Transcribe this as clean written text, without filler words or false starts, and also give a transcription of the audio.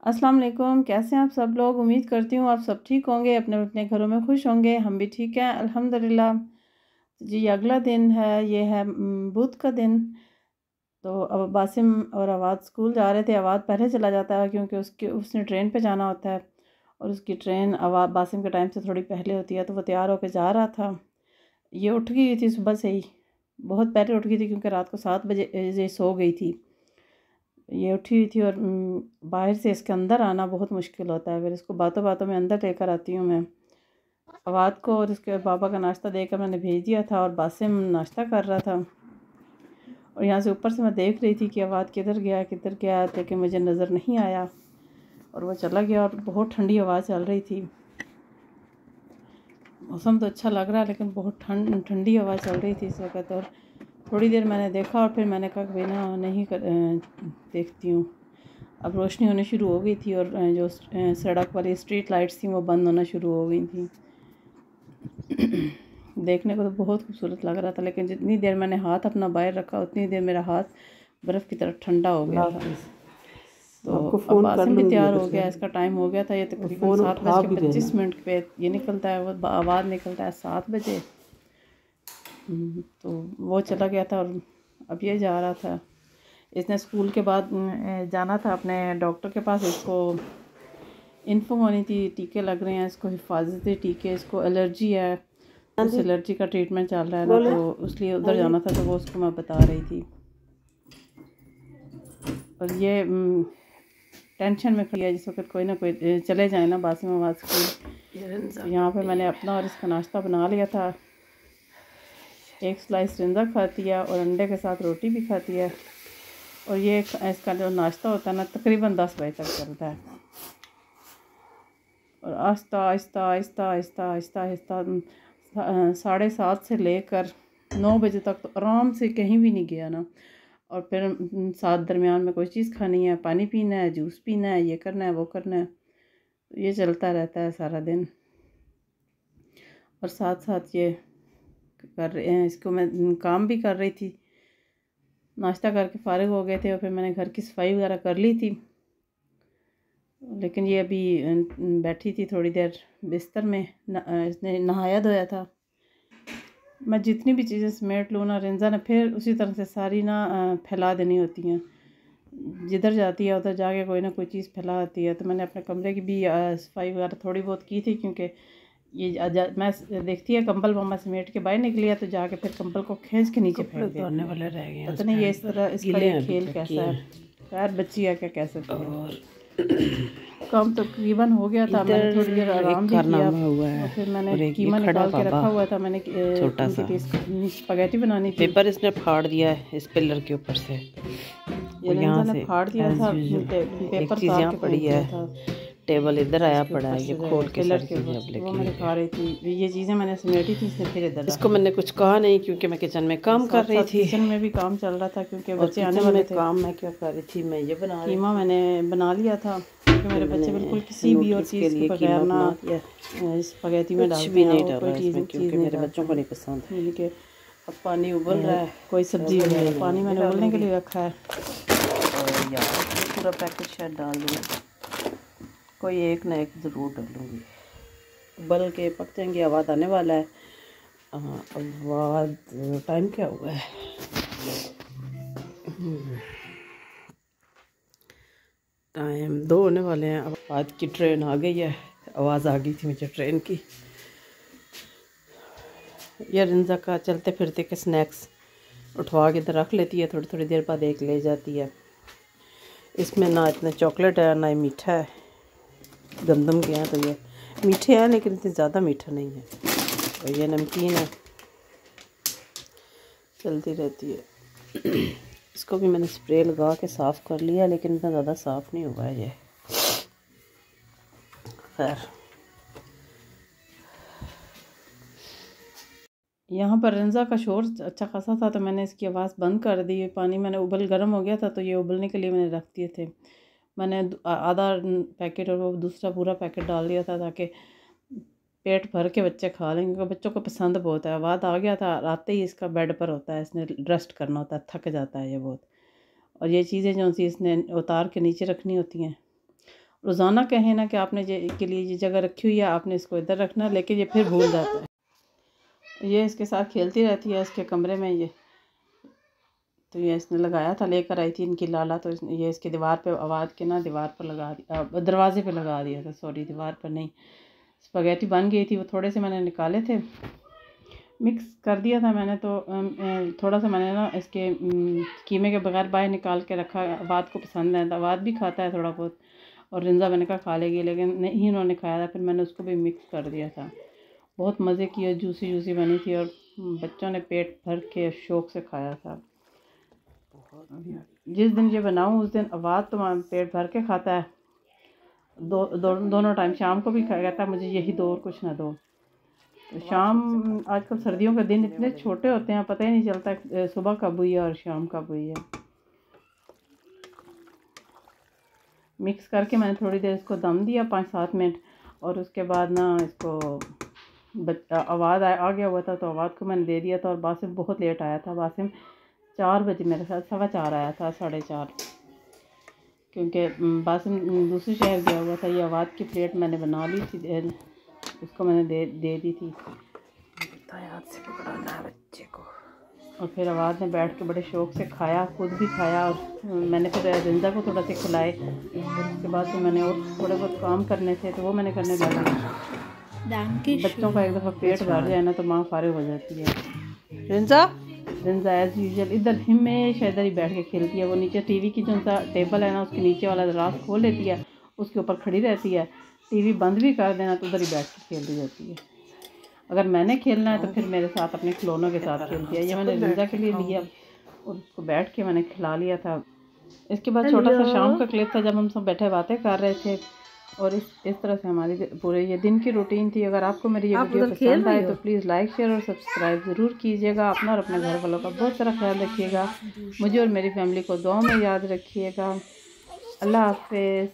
अस्सलाम वालेकुम। कैसे हैं आप सब लोग? उम्मीद करती हूँ आप सब ठीक होंगे, अपने अपने घरों में खुश होंगे। हम भी ठीक हैं अल्हम्दुलिल्लाह। जी अगला दिन है, ये है बुध का दिन। तो अब बासिम और अवाद स्कूल जा रहे थे। अवाद पहले चला जाता है क्योंकि उसने ट्रेन पे जाना होता है और उसकी ट्रेन अवाद बासिम के टाइम से थोड़ी पहले होती है। तो वो तैयार होकर जा रहा था। ये उठ गई थी सुबह से ही, बहुत पहले उठ गई थी क्योंकि रात को 7 बजे ये सो गई थी। ये उठी हुई थी और बाहर से इसके अंदर आना बहुत मुश्किल होता है। फिर इसको बातों बातों में अंदर लेकर आती हूँ मैं। अवाद को और उसके पापा का नाश्ता देकर मैंने भेज दिया था और बासिम नाश्ता कर रहा था। और यहाँ से ऊपर से मैं देख रही थी कि अवाद किधर गया, लेकिन मुझे नज़र नहीं आया और वो चला गया। और बहुत ठंडी हवा चल रही थी। मौसम तो अच्छा लग रहा है लेकिन बहुत ठंडी हवा चल रही थी इस वक्त। और थोड़ी देर मैंने देखा और फिर मैंने कहा कि ना नहीं देखती हूँ। अब रोशनी होनी शुरू हो गई थी और जो सड़क वाली स्ट्रीट लाइट्स थी वो बंद होना शुरू हो गई थी। देखने को तो बहुत खूबसूरत लग रहा था, लेकिन जितनी देर मैंने हाथ अपना बाहर रखा उतनी देर मेरा हाथ बर्फ़ की तरह ठंडा हो गया था। तो अब बासिम भी तैयार हो गया, इसका टाइम हो गया था। ये तकरीबन 7:25 पे ये निकलता है, वो आवाज़ निकलता है 7 बजे। तो वो चला गया था और अब ये जा रहा था। इसने स्कूल के बाद जाना था अपने डॉक्टर के पास। इसको इन्फो होनी थी, टीके लग रहे हैं इसको, हिफाजती टीके। इसको एलर्जी है, उस एलर्जी का ट्रीटमेंट चल रहा है ना, तो इसलिए उधर जाना था। तो वो उसको मैं बता रही थी और ये टेंशन में खड़ी है जिस वक्त कोई ना कोई चले जाए ना बासिम आवाज़ स्कूल। यहाँ पे मैंने अपना और इसका नाश्ता बना लिया था। एक स्लाइस रिंदा खाती है और अंडे के साथ रोटी भी खाती है। और ये इसका जो नाश्ता होता है ना तकरीबन 10 बजे तक चलता है। और आहिस्ता आहिस्ता आहिस्ता आहिस्ता आहिस्ता आहिस्ता 7:30 से लेकर 9 बजे तक तो आराम से कहीं भी नहीं गया ना। और फिर साथ दरमियान में कोई चीज़ खानी है, पानी पीना है, जूस पीना है, ये करना है, वो करना है। तो ये चलता रहता है सारा दिन। और साथ साथ ये कर रहे हैं, इसको मैं काम भी कर रही थी। नाश्ता करके फ़ारिग हो गए थे और फिर मैंने घर की सफाई वगैरह कर ली थी। लेकिन ये अभी बैठी थी थोड़ी देर बिस्तर में। इसने नहाया धोया था। मैं जितनी भी चीज़ें समेट लूँ ना, रिंजा ने फिर उसी तरह से सारी ना फैला देनी होती हैं। जिधर जाती है उधर जाके कोई ना कोई चीज़ फैला आती है। तो मैंने अपने कमरे की भी सफाई वगैरह थोड़ी बहुत की थी क्योंकि ये मैं देखती है कंबल मम्मा समेट के बाहर निकली है तो जाके फिर कंबल को खींच के नीचे फेंक देती है। वाले रह गए पता नहीं ये इस तरह इसका ये खेल कैसा है। खैर बच्ची है क्या कह सकते हैं। काम तकरीबन हो गया था। मैंने थोड़ी देर आराम भी किया और फिर मैंने कीमा निकाल के रखा हुआ था। मैंने छोटा सा स्पगेटी बनानी थी। पेपर इसने फाड़ दिया है इस पिलर के ऊपर से। यहाँ से फाड़ दिया था पेपर, चीज़ यहाँ पड़ी है, टेबल इधर आया पड़ा है, ये खोल के सारी चीज़ें अब लेके वो मैंने खा रही थी। ये चीज़ें मैंने समेटी थी, इसने फिर इधर इसको मैंने कुछ कहा नहीं क्योंकि मैं किचन में काम कर रही थी। किचन में भी काम चल रहा था क्योंकि बच्चे आने वाले थे। काम मैं क्या कर रही थी, मैं ये बना रही कीमा मैंने बना लिया था क्योंकि मेरे बच्चे बिल्कुल किसी भी और चीज़ के बगैर ना स्पगेटी में डालते हैं। कोई चीज़ क्योंकि मेरे बच्चों को नहीं पसंद। कि अब पानी उबल रहा है, कोई सब्जी है, पानी मैंने उबलने के लिए रखा है। और यार पूरा पैकेट शायद डाल दूँगी, कोई एक ना एक ज़रूर डालूँगी। उबल के पक जाएंगे। आवाज़ आने वाला है। आवाज़ टाइम क्या हुआ है? टाइम 2 होने वाले हैं। अब आज की ट्रेन आ गई है। आवाज़ आ गई थी मुझे ट्रेन की। ये रिंजा का चलते फिरते के स्नैक्स उठवा के इधर रख लेती है, थोड़ी थोड़ी देर बाद एक ले जाती है। इसमें ना इतना चॉकलेट है ना ही मीठा है। गंदम के हैं तो ये मीठे हैं लेकिन इतने ज़्यादा मीठा नहीं है। और ये नमकीन है, चलती रहती है। इसको भी मैंने स्प्रे लगा के साफ़ कर लिया लेकिन इतना ज़्यादा साफ़ नहीं हुआ है ये। खैर यहाँ पर रिंजा का शोर अच्छा खासा था तो मैंने इसकी आवाज़ बंद कर दी। पानी मैंने गर्म हो गया था तो ये उबलने के लिए मैंने रख दिए थे। मैंने आधा पैकेट और वो दूसरा पूरा पैकेट डाल दिया था ताकि पेट भर के बच्चे खा लें क्योंकि बच्चों को पसंद बहुत है। आवाज़ आ गया था, आते ही इसका बेड पर होता है, इसने रेस्ट करना होता है, थक जाता है ये बहुत। और ये चीज़ें जो सी इसने उतार के नीचे रखनी होती हैं। रोज़ाना कहें ना कि आपने के लिए ये जगह रखी हुई है, आपने इसको इधर रखना, लेकिन ये फिर भूल जाता है। ये इसके साथ खेलती रहती है इसके कमरे में। ये तो ये इसने लगाया था, लेकर आई थी इनकी लाला, तो ये इसके दीवार पे आवाज़ के ना दीवार पर लगा दिया, दरवाजे पे लगा दिया था, सॉरी दीवार पर नहीं। स्पगेटी बन गई थी, वो थोड़े से मैंने निकाले थे, मिक्स कर दिया था मैंने। तो थोड़ा सा मैंने ना इसके कीमे के बगैर बाहर निकाल के रखा। अवाद को पसंद है, अवाद भी खाता है थोड़ा बहुत, और रिंजा मैंने कहा खा लेगी, लेकिन नहीं उन्होंने खाया था। फिर मैंने उसको भी मिक्स कर दिया था। बहुत मज़े की और जूसी जूसी बनी थी, और बच्चों ने पेट भर के शौक़ से खाया था। जिस दिन ये बनाऊँ उस दिन अवाद तो पेट भर के खाता है, दोनों टाइम, शाम को भी कहता है मुझे यही दो और कुछ ना दो। तो शाम, आजकल सर्दियों के दिन इतने छोटे होते हैं, पता ही नहीं चलता सुबह कब हुई है और शाम कब हुई है। मिक्स करके मैंने थोड़ी देर इसको दम दिया, 5-7 मिनट, और उसके बाद ना इसको आवाज़ आ गया हुआ था, तो आवाज़ को मैंने दे दिया था। और बासिम बहुत लेट आया था, बासिम 4 बजे मेरे साथ, 4:15 आया था, 4:30, क्योंकि बासिम दूसरे शहर गया हुआ था। ये आवाज़ की प्लेट मैंने बना ली थी, उसको मैंने दे दी थी। याद से पकड़ाना है बच्चे को। और फिर आवाज़ ने बैठ के बड़े शौक़ से खाया, खुद भी खाया, और मैंने फिर रिंजा को थोड़ा से खिलाए। उसके बाद तो मैंने और थोड़े बहुत काम करने थे, तो वो मैंने करने लगी। बच्चों का एक दफ़ा पेट भर जाए ना तो माँ फारिग हो जाती है। रिंजा एज़ यूजुअल इधर हमेशा इधर ही बैठ के खेलती है। वो नीचे टीवी की जो सा टेबल है ना, उसके नीचे वाला दराज खोल लेती है, उसके ऊपर खड़ी रहती है। टीवी बंद भी कर देना तो उधर ही बैठ के खेलती रहती है। अगर मैंने खेलना है तो फिर मेरे साथ अपने खिलौनों के साथ खेलती है। ये मैंने रिंजा के लिए लिया और उसको बैठ के मैंने खिला लिया था। इसके बाद छोटा सा शाम का क्लिप था, जब हम सब बैठे बातें कर रहे थे, और इस तरह से हमारी पूरे ये दिन की रूटीन थी। अगर आपको मेरी ये वीडियो पसंद आए तो प्लीज़ लाइक, शेयर और सब्सक्राइब ज़रूर कीजिएगा। अपना और अपने घर वालों का बहुत सारा ख्याल रखिएगा। मुझे और मेरी फैमिली को दुआ में याद रखिएगा। अल्लाह हाफ़िज़।